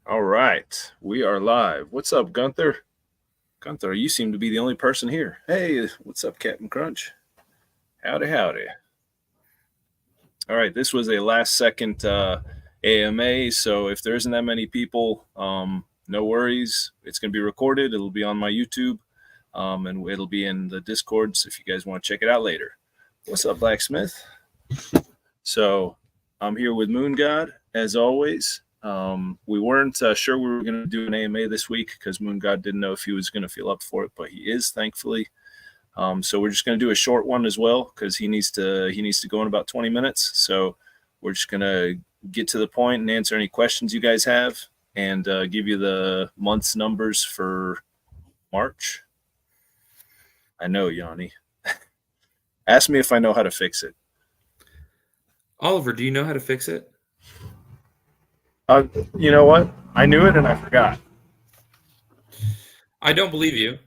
All right, we are live. What's up, Gunther? Gunther, you seem to be the only person here. Hey, what's up, Captain Crunch? Howdy, howdy. All right, this was a last second AMA, so if there isn't that many people, no worries. It's going to be recorded. It'll be on my YouTube, and it'll be in the Discords if you guys want to check it out later. What's up, Blacksmith? So I'm here with Moongod, as always. We weren't sure we were going to do an AMA this week because Moongod didn't know if he was going to feel up for it, but he is, thankfully. So we're just going to do a short one as well because he needs to go in about 20 minutes. So we're just going to get to the point and answer any questions you guys have and give you the month's numbers for March. I know, Yanni. Ask me if I know how to fix it. Oliver, do you know how to fix it? You know what? I knew it and I forgot. I don't believe you.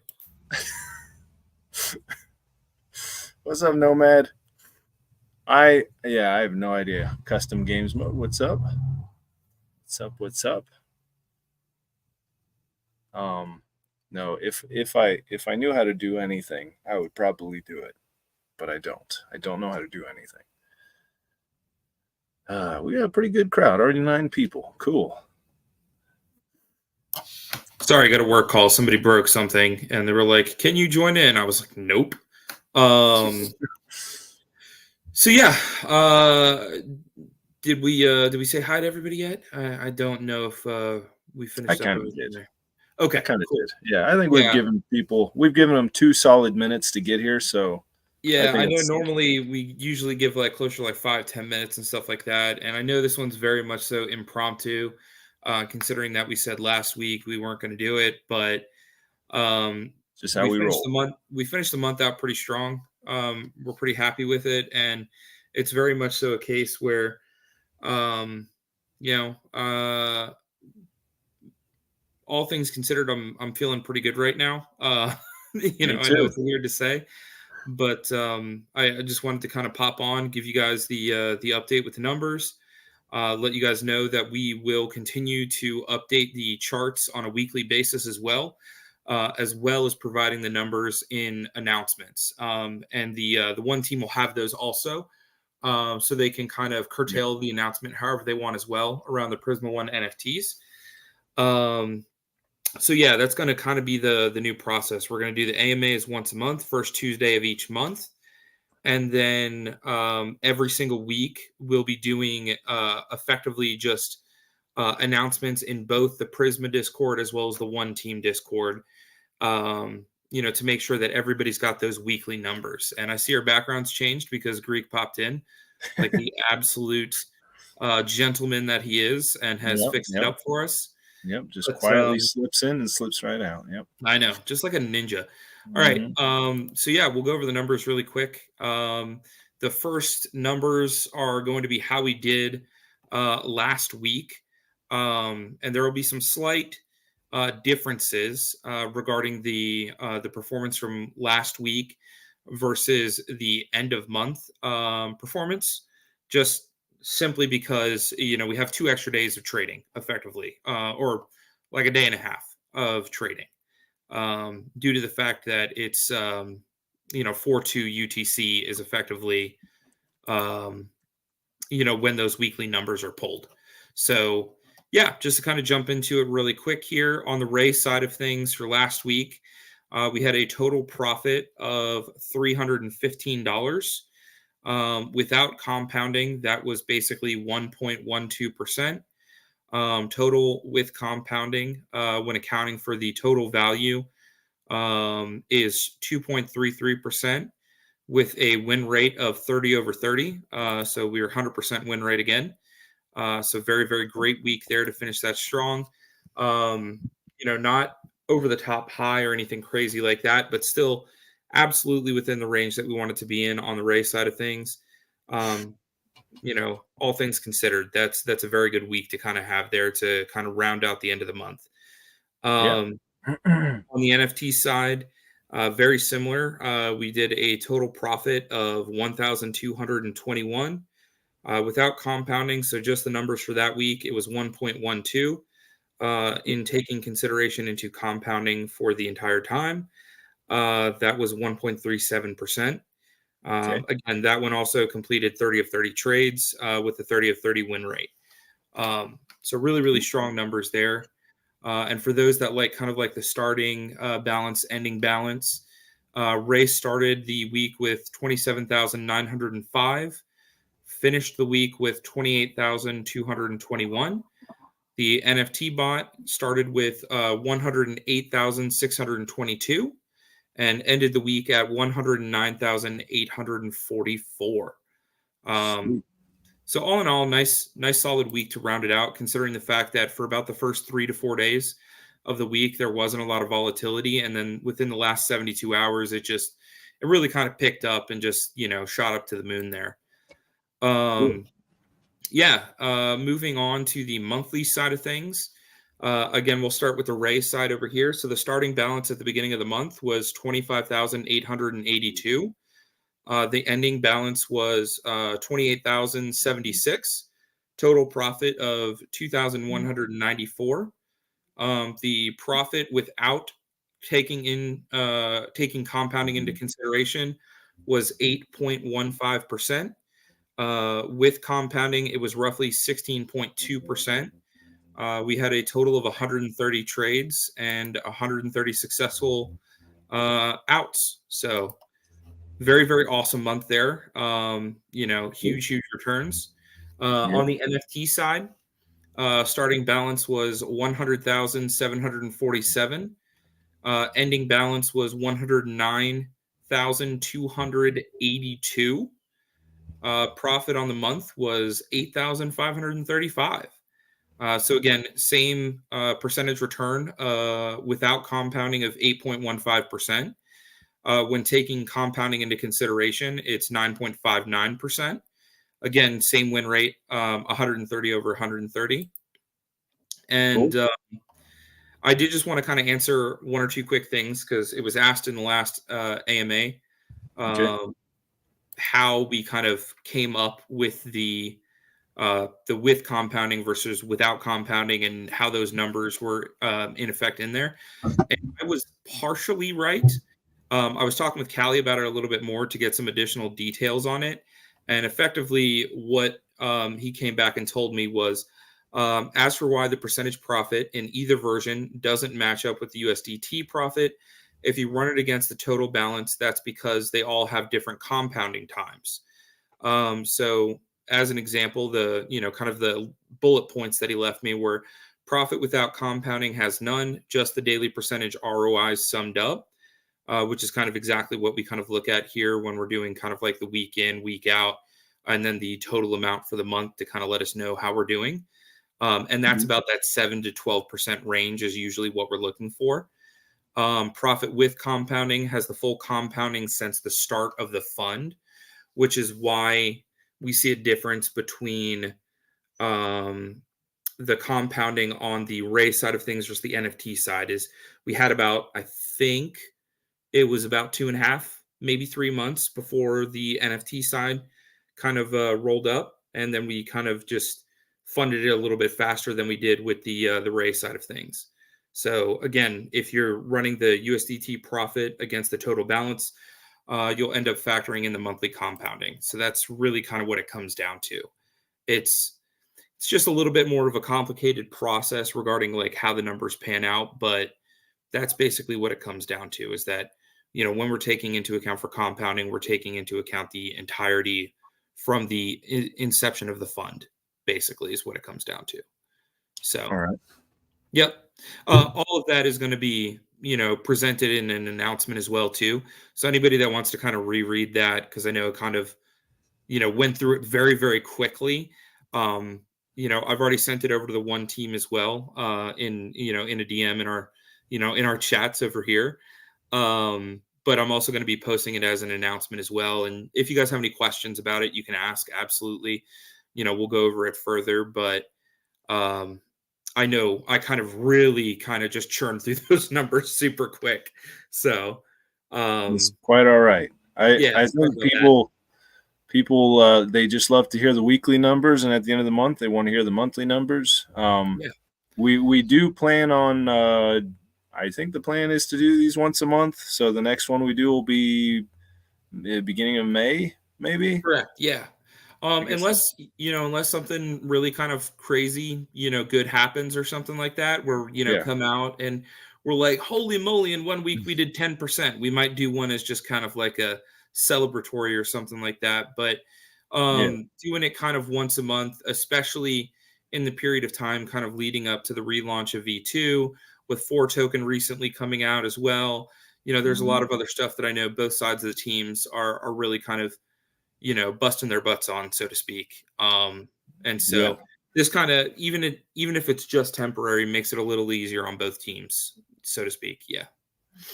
What's up, Nomad? I have no idea. Custom games mode. What's up? What's up? No, if I knew how to do anything, I would probably do it. But I don't. I don't know how to do anything. We got a pretty good crowd. Already 9 people. Cool. Sorry, I got a work call. Somebody broke something, and they were like, "Can you join in?" I was like, "Nope." So yeah, did we say hi to everybody yet? I don't know if we finished. I kind of did. Okay, I kind of cool. did. Yeah, I think we've given them 2 solid minutes to get here. So yeah, I know normally we usually give like closer to like 5-10 minutes and stuff like that, and I know this one's very much so impromptu. Considering that we said last week we weren't going to do it, but just how we roll. We finished the month out pretty strong. We're pretty happy with it, and it's very much so a case where, all things considered, I'm feeling pretty good right now. I know it's weird to say, but I just wanted to kind of pop on, give you guys the update with the numbers. Let you guys know that we will continue to update the charts on a weekly basis as well as providing the numbers in announcements. And the one team will have those also, so they can kind of curtail the announcement however they want as well around the Prisma One NFTs. So yeah, that's going to kind of be the new process. We're going to do the AMAs once a month, first Tuesday of each month. And then every single week, we'll be doing effectively just announcements in both the Prisma Discord as well as the One Team Discord, to make sure that everybody's got those weekly numbers. And I see our backgrounds changed because Greek popped in, like the absolute gentleman that he is, and has fixed it up for us. Yep, just quietly slips in and slips right out. Yep, I know, just like a ninja. All right. So yeah, we'll go over the numbers really quick. The first numbers are going to be how we did last week. And there will be some slight differences regarding the performance from last week versus the end of month performance, just simply because, we have 2 extra days of trading effectively, or like a day and a half of trading. Due to the fact that it's 4-2 UTC is effectively when those weekly numbers are pulled. So yeah, just to kind of jump into it really quick here on the race side of things for last week, we had a total profit of $315. Without compounding, that was basically 1.12%. Total with compounding, when accounting for the total value, is 2.33% with a win rate of 30 over 30. So we were 100% win rate again. So very, very great week there to finish that strong. Not over the top high or anything crazy like that, but still absolutely within the range that we wanted to be in on the race side of things. All things considered, that's a very good week to kind of have there to kind of round out the end of the month. On the NFT side, very similar. We did a total profit of 1,221 without compounding. So just the numbers for that week, it was 1.12. in taking consideration into compounding for the entire time. That was 1.37%. Okay. Again, that one also completed 30 of 30 trades with a 30 of 30 win rate. So really, really strong numbers there. And for those that like kind of like the starting balance, ending balance, Ray started the week with 27,905, finished the week with 28,221. The NFT bot started with 108,622 and ended the week at 109,844. So all in all, nice solid week to round it out, considering the fact that for about the first 3 to 4 days of the week, there wasn't a lot of volatility. And then within the last 72 hours, it really kind of picked up and just, shot up to the moon there. Moving on to the monthly side of things. Again, we'll start with the Ray side over here. So the starting balance at the beginning of the month was 25,882. The ending balance was 28,076. Total profit of 2,194. The profit without taking compounding into consideration was 8.15%. With compounding, it was roughly 16.2%. We had a total of 130 trades and 130 successful outs. So very, very awesome month there. Huge returns. On the NFT side, starting balance was 100,747. Ending balance was 109,282. Profit on the month was 8,535. So again, same percentage return without compounding of 8.15%. When taking compounding into consideration, it's 9.59%. Again, same win rate, 130 over 130. And Cool. I did just want to kind of answer one or two quick things because it was asked in the last AMA how we kind of came up with the with compounding versus without compounding and how those numbers were in effect in there. And I was partially right. I was talking with Callie about it a little bit more to get some additional details on it. And effectively, what he came back and told me was, as for why the percentage profit in either version doesn't match up with the USDT profit, if you run it against the total balance, that's because they all have different compounding times. So as an example, the kind of the bullet points that he left me were profit without compounding has none, just the daily percentage ROI summed up, which is kind of exactly what we kind of look at here when we're doing kind of like the week in, week out, and then the total amount for the month to kind of let us know how we're doing. And that's about that 7 to 12% range is usually what we're looking for. Profit with compounding has the full compounding since the start of the fund, which is why we see a difference between the compounding on the Ray side of things versus the NFT side. Is we had about, I think it was about 2.5, maybe 3 months before the NFT side kind of rolled up. And then we kind of just funded it a little bit faster than we did with the Ray side of things. So again, if you're running the USDT profit against the total balance, you'll end up factoring in the monthly compounding. So that's really kind of what it comes down to. It's just a little bit more of a complicated process regarding like how the numbers pan out, but that's basically what it comes down to is that, when we're taking into account for compounding, we're taking into account the entirety from the inception of the fund, basically is what it comes down to. So, all right. Yep. All of that is going to be, presented in an announcement as well, too. So anybody that wants to kind of reread that, because I know it kind of, went through it very, very quickly. I've already sent it over to the one team as well in a DM in our chats over here. But I'm also going to be posting it as an announcement as well. And if you guys have any questions about it, you can ask. Absolutely. We'll go over it further. But I know I kind of really kind of just churned through those numbers super quick. So It's quite all right. I think people they just love to hear the weekly numbers, and at the end of the month they want to hear the monthly numbers. We do plan on. I think the plan is to do these once a month. So the next one we do will be the beginning of May, maybe. Correct. Yeah. I guess. Unless something really kind of crazy, good happens or something like that, where, Yeah. come out and we're like, holy moly, in 1 week we did 10%. We might do one as just kind of like a celebratory or something like that. But Yeah. doing it kind of once a month, especially in the period of time kind of leading up to the relaunch of V2, with 4 token recently coming out as well. There's a lot Mhm. of other stuff that I know both sides of the teams are really kind of busting their butts on, so to speak. And Yeah. so this kind of even if it's just temporary, makes it a little easier on both teams, so to speak. Yeah.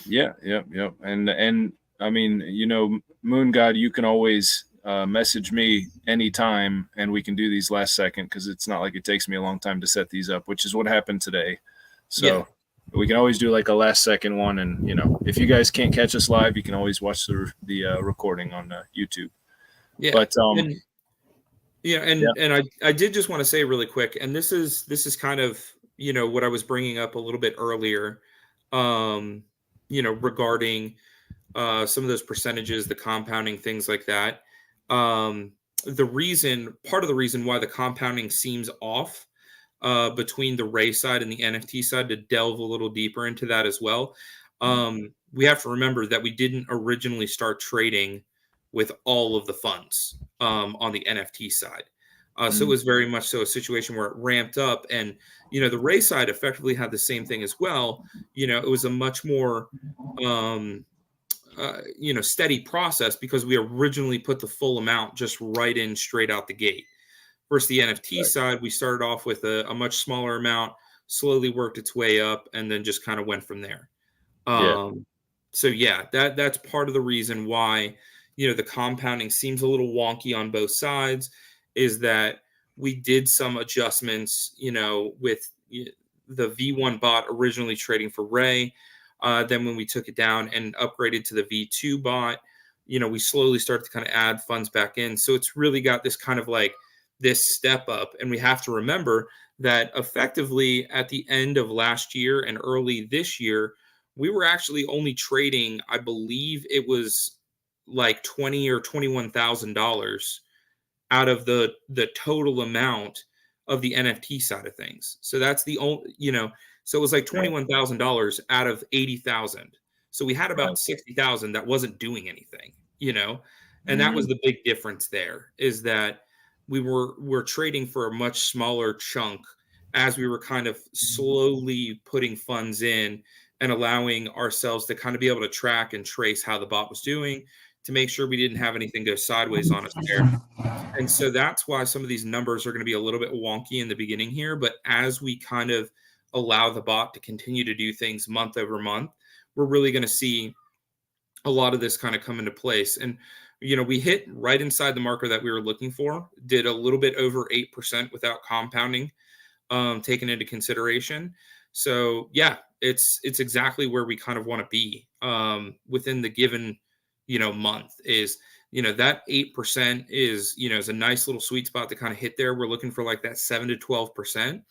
Yeah. Yep. Yep. And I mean, Moon God, you can always message me anytime, and we can do these last second because it's not like it takes me a long time to set these up, which is what happened today. Yeah. So we can always do like a last second one, and if you guys can't catch us live, you can always watch the recording on YouTube. Yeah. But And yeah, yeah. and I did just want to say really quick, and this is kind of what I was bringing up a little bit earlier, um, regarding some of those percentages, the compounding, things like that. Um, Part of the reason why the compounding seems off between the Ray side and the NFT side, to delve a little deeper into that as well. We have to remember that we didn't originally start trading with all of the funds on the NFT side. So it was very much so a situation where it ramped up, and the Ray side effectively had the same thing as well. It was a much more um, steady process because we originally put the full amount just right in straight out the gate. Versus the NFT Right. side, we started off with a much smaller amount, slowly worked its way up, and then just kind of went from there. Yeah. Um, so yeah, that's part of the reason why the compounding seems a little wonky on both sides, is that we did some adjustments, with the V1 bot originally trading for Ray. Then when we took it down and upgraded to the V2 bot, we slowly started to kind of add funds back in. So it's really got this kind of like this step up. And we have to remember that effectively at the end of last year and early this year, we were actually only trading, I believe it was like $20,000 or $21,000 out of the total amount of the NFT side of things. So that's the only, so it was like Right. $21,000 out of 80,000. So we had Right. about 60,000 that wasn't doing anything. And that was Mhm. the big difference there, is that we're trading for a much smaller chunk as we were kind of slowly putting funds in and allowing ourselves to kind of be able to track and trace how the bot was doing, to make sure we didn't have anything go sideways on us there. And so that's why some of these numbers are going to be a little bit wonky in the beginning here. But as we kind of allow the bot to continue to do things month over month, we're really going to see a lot of this kind of come into place. And, we hit right inside the marker that we were looking for, did a little bit over 8% without compounding taken into consideration. So yeah, it's exactly where we kind of want to be within the given month. Is that 8% is a nice little sweet spot to kind of hit there. We're looking for like that 7 to 12%.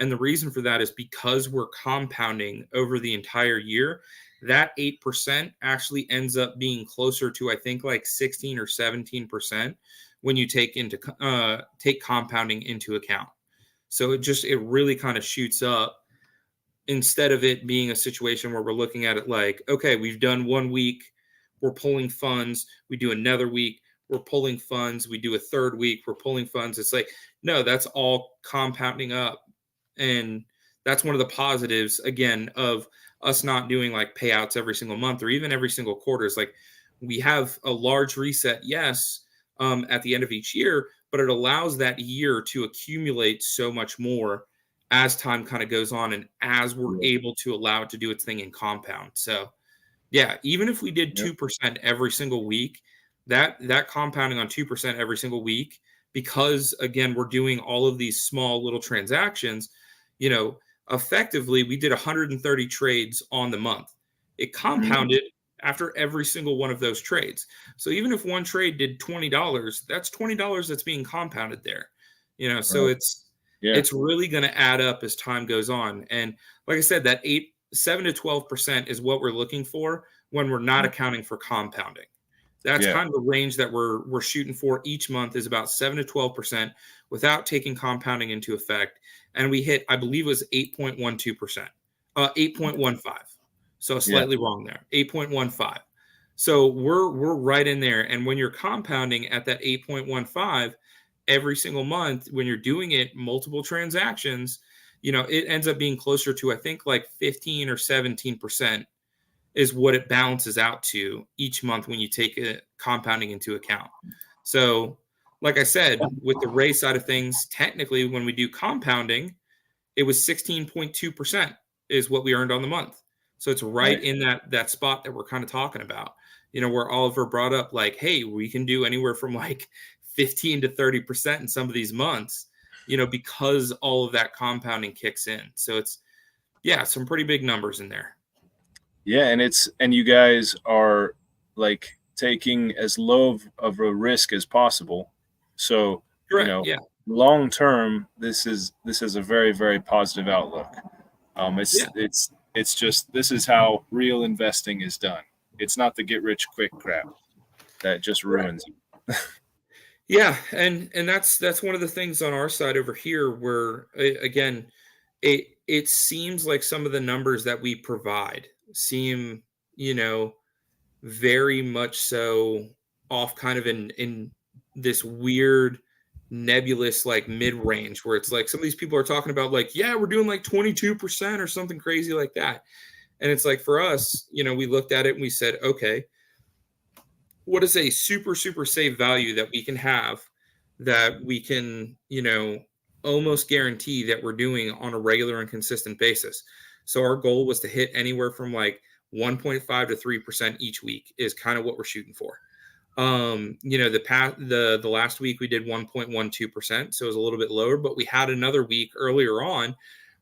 And the reason for that is because we're compounding over the entire year. That 8% actually ends up being closer to, I think, like 16 or 17% when you take compounding into account. So it really kind of shoots up, instead of it being a situation where we're looking at it like, okay, we've done 1 week, we're pulling funds, we do another week, we're pulling funds, we do a third week, we're pulling funds. It's like, no, that's all compounding up. And that's one of the positives, again, of us not doing like payouts every single month or even every single quarter. Is like, we have a large reset, yes, at the end of each year, but it allows that year to accumulate so much more as time kind of goes on, and as we're Yeah. able to allow it to do its thing in compound. So yeah, even if we did Yep. 2% every single week, that compounding on 2% every single week, because again, we're doing all of these small little transactions, you know, effectively we did 130 trades on the month. It Mhm. compounded after every single one of those trades. So even if one trade did $20, that's $20 that's being compounded there. So Right. Yeah. It's really going to add up as time goes on. And like I said, that 7 to 12% is what we're looking for when we're not accounting for compounding. That's Yeah. kind of the range that we're shooting for each month, is about 7 to 12% without taking compounding into effect. And we hit, I believe it was 8.12%, 8.15. So Yeah. slightly wrong there, 8.15. So we're right in there. And when you're compounding at that 8.15 every single month, when you're doing it multiple transactions, it ends up being closer to, I think, like 15 or 17% is what it balances out to each month when you take compounding into account. So, like I said, with the Ray side of things, technically, when we do compounding, it was 16.2% is what we earned on the month. So it's right in that spot that we're kind of talking about, where Oliver brought up, like, hey, we can do anywhere from like 15 to 30% in some of these months, because all of that compounding kicks in. So it's, some pretty big numbers in there. Yeah, and you guys are like taking as low of a risk as possible. So, Correct. Yeah. long term, this is a very, very positive outlook. Yeah. It's just, this is how real investing is done. It's not the get rich quick crap that just ruins you. Yeah, and that's one of the things on our side over here where, again, it seems like some of the numbers that we provide seem, very much so off kind of in this weird nebulous like mid-range where it's like some of these people are talking about like, yeah, we're doing like 22% or something crazy like that. And it's like, for us, we looked at it and we said, okay, what is a super, super safe value that we can have that we can, almost guarantee that we're doing on a regular and consistent basis? So our goal was to hit anywhere from like 1.5 to 3% each week is kind of what we're shooting for. The last week we did 1.12%, so it was a little bit lower, but we had another week earlier on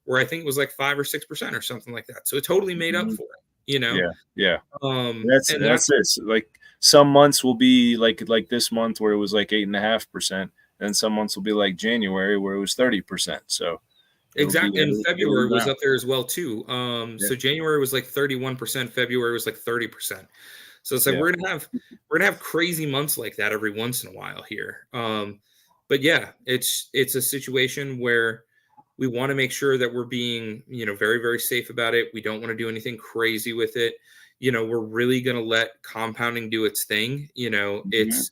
where I think it was like 5 or 6% or something like that. So it totally made up for it, Yeah, yeah. and That's it. So, like, some months will be like this month where it was like 8.5%, and some months will be like January where it was 30%. So exactly. And it'll February even was out. up there as well too. Yeah, So January was like 31%, February was like 30%. So it's like yeah. we're gonna have crazy months like that every once in a while here. But yeah, it's a situation where we want to make sure that we're being, very, very safe about it. We don't want to do anything crazy with it. We're really gonna let compounding do its thing. Mhm.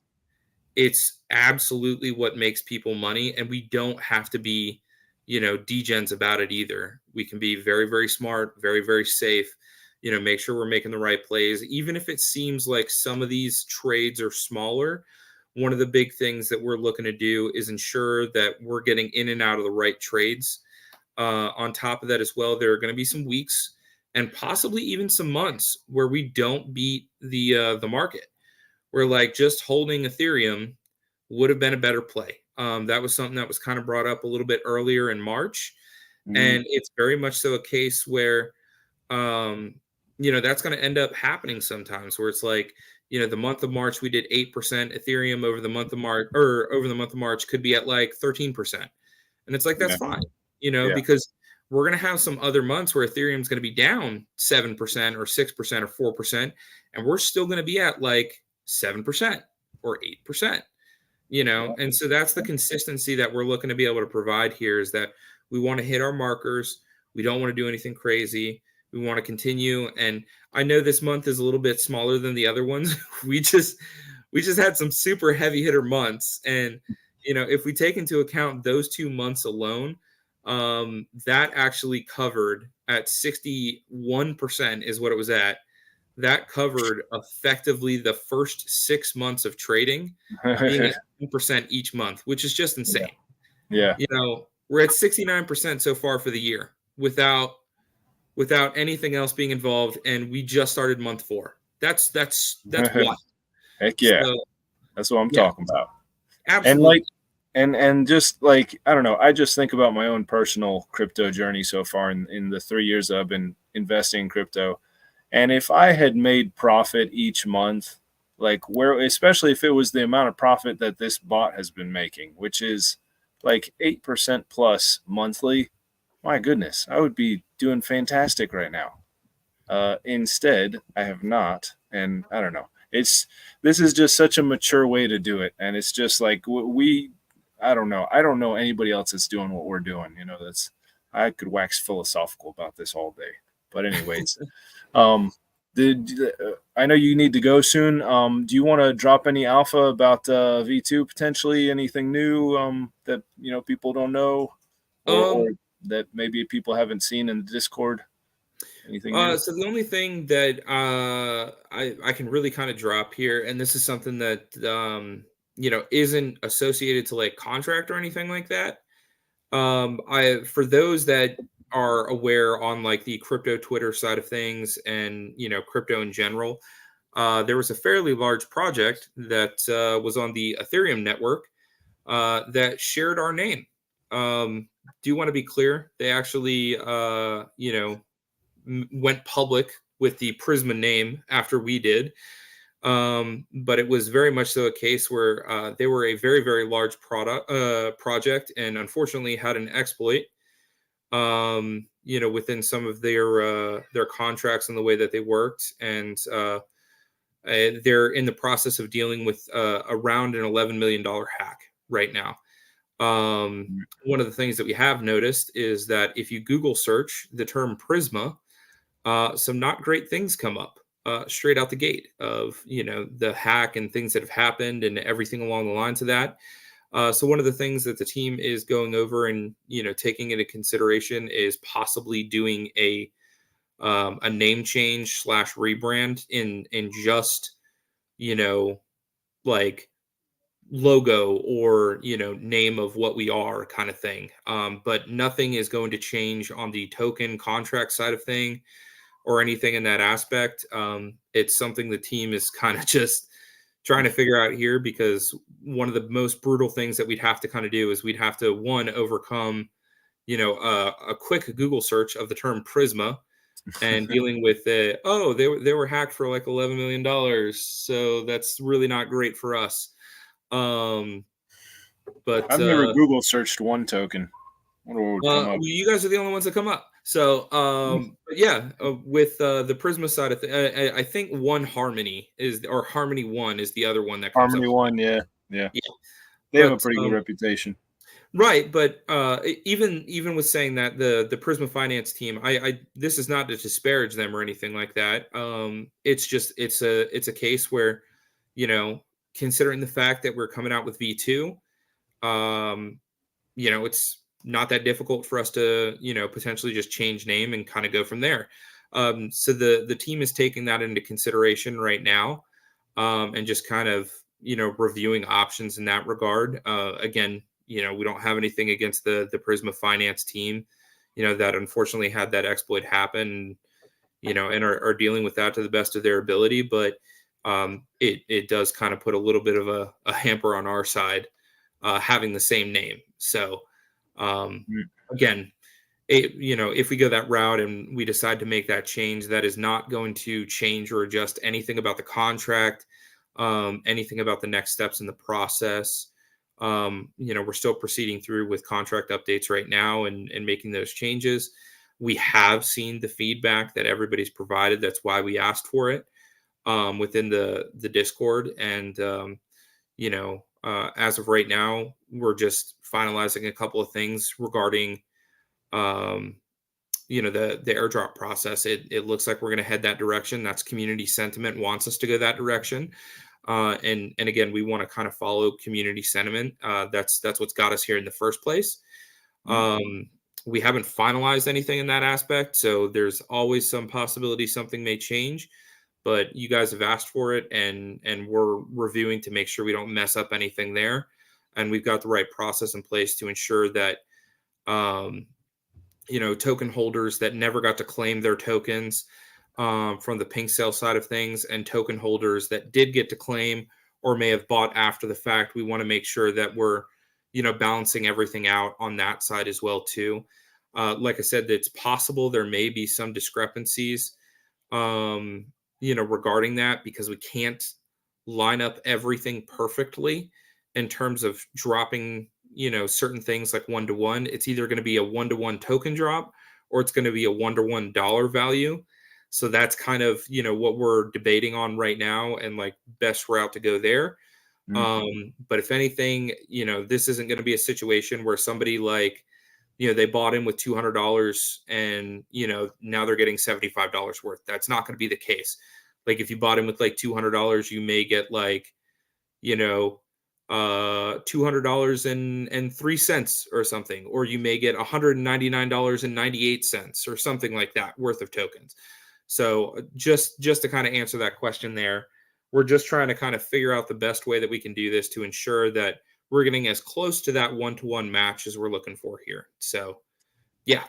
It's absolutely what makes people money, and we don't have to be, degens about it either. We can be very, very smart, very, very safe, make sure we're making the right plays. Even if it seems like some of these trades are smaller, one of the big things that we're looking to do is ensure that we're getting in and out of the right trades. On top of that as well, there are going to be some weeks and possibly even some months where we don't beat the market. Where like just holding Ethereum would have been a better play. That was something that was kind of brought up a little bit earlier in March, Mhm. and it's very much so a case where, um, that's going to end up happening sometimes. Where it's like, the month of March we did 8%. Ethereum over the month of March could be at like 13%, and it's like that's Yeah, fine, yeah, because we're going to have some other months where Ethereum is going to be down 7% or 6% or 4%, and we're still going to be at like 7% or 8%, and so that's the consistency that we're looking to be able to provide here, is that we want to hit our markers. We don't want to do anything crazy. We want to continue. And I know this month is a little bit smaller than the other ones. we just had some super heavy hitter months. And, if we take into account those 2 months alone, that actually covered at 61% is what it was at. That covered effectively the first 6 months of trading being yeah, at 10% each month, which is just insane. yeah. We're at 69% so far for the year without anything else being involved, and we just started month 4. That's wild. Heck yeah, So that's what I'm yeah, talking about. And absolutely. like, and just like, I don't know, I just think about my own personal crypto journey so far in the 3 years that I've been investing in crypto. And if I had made profit each month, like, where, especially if it was the amount of profit that this bot has been making, which is like 8% plus monthly, my goodness, I would be doing fantastic right now. Instead, I have not, and I don't know. This is just such a mature way to do it, and it's just like we. I don't know. I don't know anybody else that's doing what we're doing. You know, that's I could wax philosophical about this all day. But anyways, um, I know you need to go soon. Do you want to drop any alpha about V2 potentially? Anything new that people don't know, or Um, that maybe people haven't seen in the Discord? Anything new? so the only thing that I can really kind of drop here, and this is something that isn't associated to like contract or anything like that. I for those that are aware on like the crypto Twitter side of things and crypto in general, there was a fairly large project that was on the Ethereum network that shared our name. Do you want to be clear? They actually, went public with the Prisma name after we did. But it was very much so a case where they were a very, very large project and unfortunately had an exploit, within some of their contracts and the way that they worked. And they're in the process of dealing with around an $11 million hack right now. One of the things that we have noticed is that if you Google search the term Prisma, some not great things come up straight out the gate of the hack and things that have happened and everything along the lines of that. So one of the things that the team is going over and taking into consideration is possibly doing a name change slash rebrand in just like logo or name of what we are kind of thing. But nothing is going to change on the token contract side of thing or anything in that aspect. It's something the team is kind of just trying to figure out here, because one of the most brutal things that we'd have to kind of do is we'd have to overcome a quick Google search of the term Prisma and dealing with they were hacked for like $11 million, so that's really not great for us. um but I've never Google searched one token. I wonder what would come well, up. you guys are the only ones that come up. So, but yeah, with the Prisma side of I think One Harmony is, or Harmony One is the other one that comes up. Harmony One, yeah, yeah. Yeah, They have a but pretty good reputation. right, but even with saying that, the Prisma Finance team, I this is not to disparage them or anything like that. It's just it's a case where, you know, considering the fact that we're coming out with V2, um, it's not that difficult for us to, potentially just change name and kind of go from there. So the team is taking that into consideration right now, and just kind of, reviewing options in that regard. Again, we don't have anything against the Prisma Finance team, that unfortunately had that exploit happen, and are dealing with that to the best of their ability. But it does kind of put a little bit of a hamper on our side, having the same name. So Mm. again, if we go that route and we decide to make that change, that is not going to change or adjust anything about the contract, anything about the next steps in the process. We're still proceeding through with contract updates right now and making those changes. We have seen the feedback that everybody's provided. That's why we asked for it within the Discord. And as of right now, we're just finalizing a couple of things regarding, um, the airdrop process. It looks like we're going to head that direction. That's community sentiment wants us to go that direction. And again, we want to kind of follow community sentiment. That's what's got us here in the first place. Um, we haven't finalized anything in that aspect, so there's always some possibility something may change. But you guys have asked for it, and we're reviewing to make sure we don't mess up anything there, and we've got the right process in place to ensure that um, token holders that never got to claim their tokens from the pink sale side of things, and token holders that did get to claim or may have bought after the fact, we want to make sure that we're balancing everything out on that side as well too. Like I said, it's possible there may be some discrepancies um, regarding that, because we can't line up everything perfectly in terms of dropping, certain things like 1-to-1, it's either going to be a 1-to-1 token drop or it's going to be a 1-to-1 dollar value. So that's kind of, what we're debating on right now and like best route to go there. But if anything, this isn't going to be a situation where somebody like, they bought in with $200 and, now they're getting $75 worth. That's not going to be the case. Like if you bought in with like $200, you may get like, $200.03 or something, or you may get $199.98 or something like that worth of tokens. So just to kind of answer that question there, we're just trying to kind of figure out the best way that we can do this to ensure that we're getting as close to that 1-to-1 match as we're looking for here. So yeah,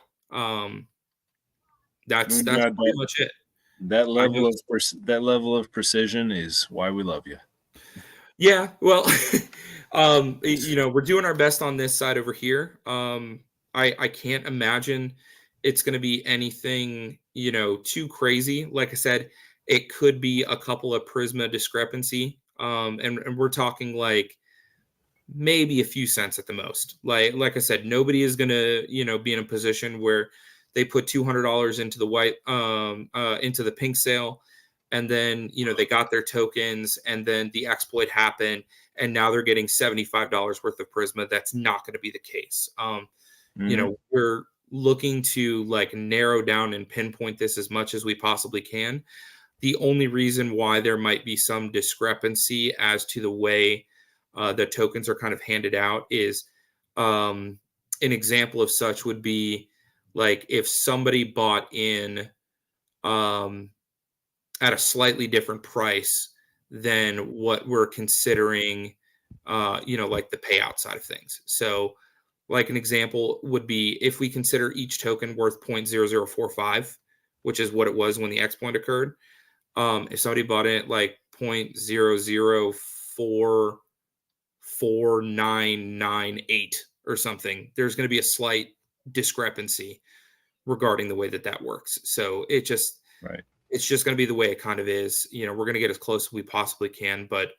that's pretty much it. That level of precision is why we love you. Yeah, well, we're doing our best on this side over here. I can't imagine it's going to be anything, too crazy. Like I said, it could be a couple of Prisma discrepancy. And we're talking like maybe a few cents at the most. Like I said, nobody is going to, be in a position where they put $200 into the into the pink sale. And then, they got their tokens and then the exploit happened and now they're getting $75 worth of Prisma. That's not going to be the case. We're looking to like narrow down and pinpoint this as much as we possibly can. The only reason why there might be some discrepancy as to the way the tokens are kind of handed out is an example of such would be like if somebody bought in at a slightly different price than what we're considering, like the payout side of things. So like an example would be if we consider each token worth 0.0045, which is what it was when the exploit occurred. If somebody bought it at like 0.00449998 or something, there's going to be a slight discrepancy regarding the way that works. So it's just going to be the way it kind of is. We're going to get as close as we possibly can, but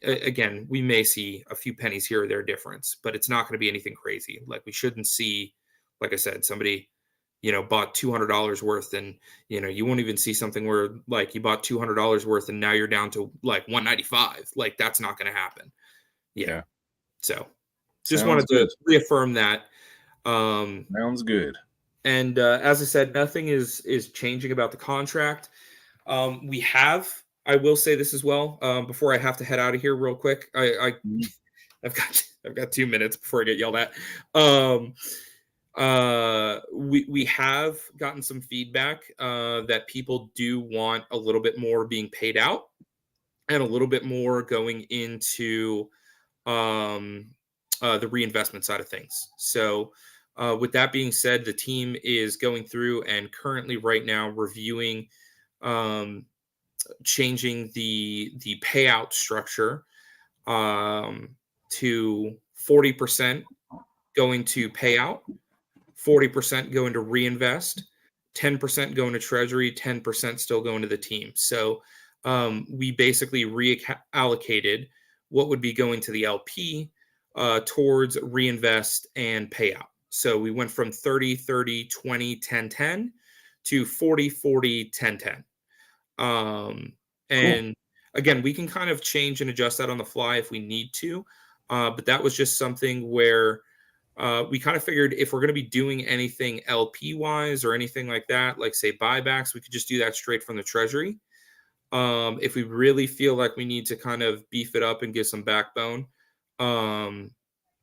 again, we may see a few pennies here or there difference, but it's not going to be anything crazy. Like we shouldn't see, like I said, somebody, bought $200 worth and, you won't even see something where like you bought $200 worth and now you're down to like 195. Like that's not going to happen. Yeah. So just wanted to reaffirm that. Sounds good. And as I said, nothing is changing about the contract. I will say this as well, before I have to head out of here real quick. I've got 2 minutes before I get yelled at. We have gotten some feedback that people do want a little bit more being paid out and a little bit more going into the reinvestment side of things. So with that being said, the team is going through and currently right now reviewing changing the payout structure to 40% going to payout, 40% going to reinvest, 10% going to treasury, 10% still going to the team. So we basically reallocated what would be going to the LP towards reinvest and payout. So we went from 30, 30, 20, 10, 10 to 40, 40, 10, 10. And again, we can kind of change and adjust that on the fly if we need to. But that was just something where we kind of figured if we're going to be doing anything LP wise or anything like that, like say buybacks, we could just do that straight from the treasury. If we really feel like we need to kind of beef it up and give some backbone,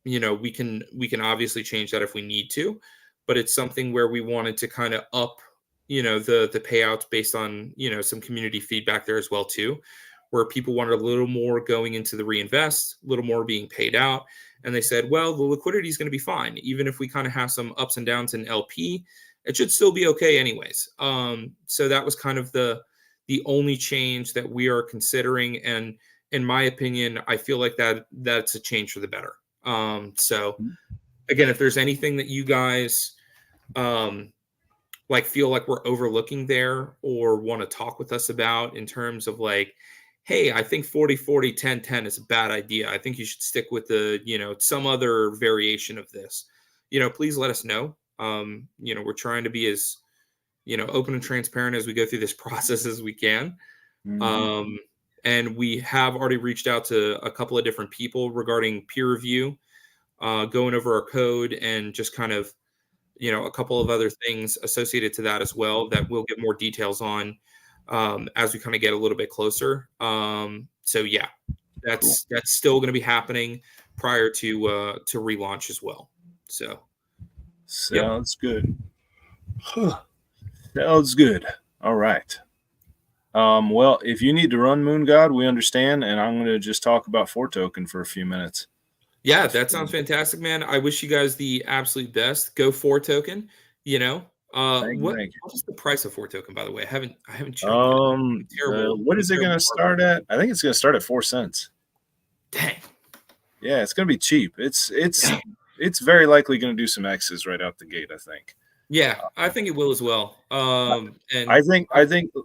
we can obviously change that if we need to, but it's something where we wanted to kind of up, the payouts based on, some community feedback there as well too, where people wanted a little more going into the reinvest, a little more being paid out. And they said, well, the liquidity is going to be fine. Even if we kind of have some ups and downs in LP, it should still be okay anyways. So that was kind of the only change that we are considering. And in my opinion, I feel like that's a change for the better. So again, if there's anything that you guys feel like we're overlooking there or want to talk with us about in terms of like, hey, I think 40-40-10-10 is a bad idea. I think you should stick with some other variation of this. Please let us know. We're trying to be as, open and transparent as we go through this process as we can. Mhm. And we have already reached out to a couple of different people regarding peer review, going over our code and just kind of, a couple of other things associated to that as well that we'll get more details on as we kind of get a little bit closer. So yeah, Cool. that's still going to be happening prior to relaunch as well. So yep. Sounds good. Sounds good. All right. Well, if you need to run Moon God, we understand, and I'm going to just talk about 4token for a few minutes. Yeah, that sounds fantastic, man. I wish you guys the absolute best. Go 4token. Thank you, thank What is the price of 4token, by the way? I haven't you. checked that. Terrible. What is it going to start at? I think it's going to start at 4 cents. Dang. Yeah, it's going to be cheap. It's Dang. it's very likely going to do some X's right out the gate, I think. Yeah, I think it will as well. And I think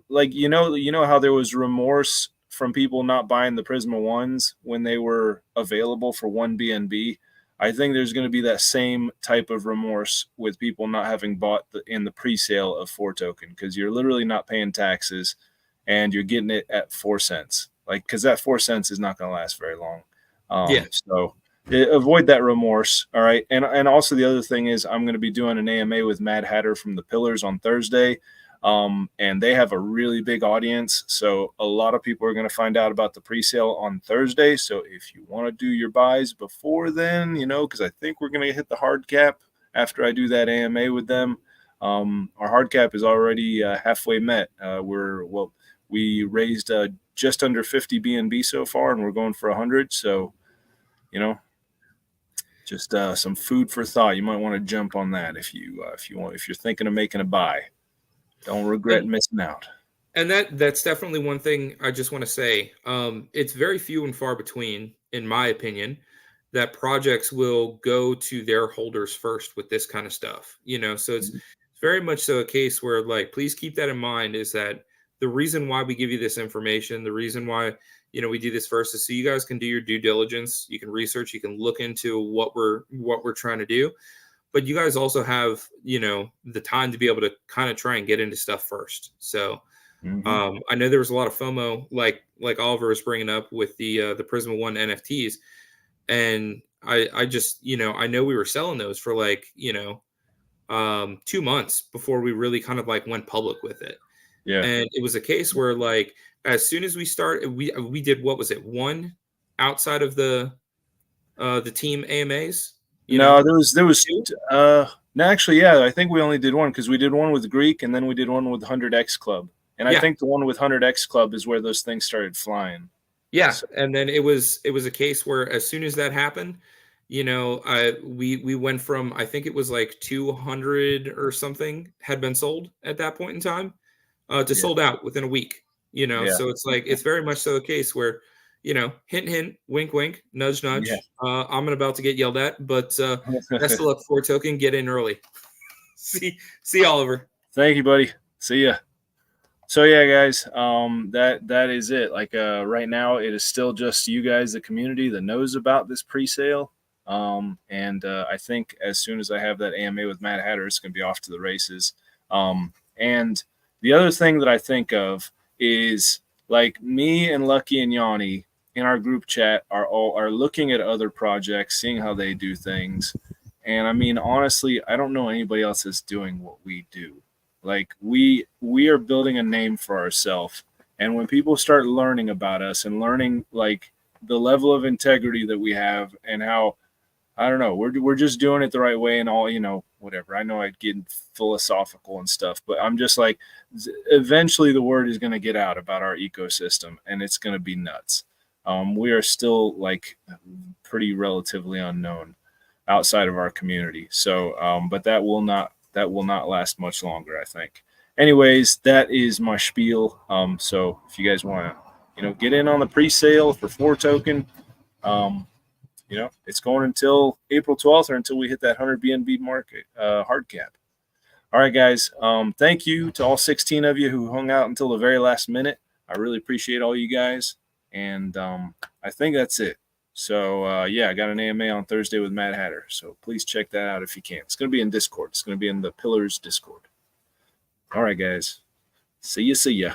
like you know how there was remorse from people not buying the Prisma ones when they were available for 1 BNB. I think there's going to be that same type of remorse with people not having bought in the pre-sale of 4token, because you're literally not paying taxes and you're getting it at 4 cents. Like, because that 4 cents is not going to last very long. yeah, So avoid that remorse. All right. And also the other thing is I'm going to be doing an AMA with Mad Hatter from the Pillars on Thursday. And they have a really big audience. So a lot of people are going to find out about the pre-sale on Thursday. So if you want to do your buys before then, because I think we're going to hit the hard cap after I do that AMA with them. Our hard cap is already halfway met. We raised just under 50 BNB so far, and we're going for 100. So, just some food for thought. You might want to jump on that if you're thinking of making a buy. Don't regret and missing out. and that's definitely one thing I just want to say. It's very few and far between, in my opinion, that projects will go to their holders first with this kind of stuff. So it's very much so a case where, like, please keep that in mind, is that the reason why we give you this information, the reason why we do this first, is so you guys can do your due diligence, you can research, you can look into what we're trying to do, but you guys also have the time to be able to kind of try and get into stuff first. So I know there was a lot of FOMO, like Oliver was bringing up with the Prisma One NFTs, and I just I know we were selling those for 2 months before we really kind of like went public with it. Yeah. And it was a case where, like, as soon as we started, we did, what was it, one outside of the team AMAs? No, there was Two? no, actually, yeah, I think we only did one, because we did one with Greek and then we did one with 100X Club. And I Yeah. think the one with 100X Club is where those things started flying. Yeah, So, and then it was a case where as soon as that happened, we went from, I think it was like 200 or something had been sold at that point in time, to yeah. sold out within a week. Yeah. So it's like, it's very much so a case where, hint hint, wink wink, nudge Yeah. nudge. I'm about to get yelled at, but best of luck, 4token. Get in early. See Oliver. Thank you, buddy. See ya. So yeah, guys, that is it. Like right now, it is still just you guys, the community, that knows about this pre-sale. And I think as soon as I have that AMA with Mad Hatter, it's going to be off to the races. And the other thing that I think of is, like, me and Lucky and Yanni in our group chat are looking at other projects, seeing how they do things. And I mean, honestly, I don't know anybody else that's doing what we do. Like, we are building a name for ourselves, and when people start learning about us and learning, like, the level of integrity that we have, and how, I don't know, we're just doing it the right way and all, whatever. I know I get philosophical and stuff, but I'm just like, eventually the word is going to get out about our ecosystem, and it's going to be nuts. We are still, like, pretty relatively unknown outside of our community. So, but that will not last much longer, I think. Anyways, that is my spiel. So if you guys want to, get in on the pre-sale for 4token, it's going until April 12th, or until we hit that 100 BNB market hard cap. All right, guys. Thank you to all 16 of you who hung out until the very last minute. I really appreciate all you guys. And I think that's it. So, yeah, I got an AMA on Thursday with Mad Hatter. So please check that out if you can. It's going to be in Discord. It's going to be in the Pillars Discord. All right, guys. See ya.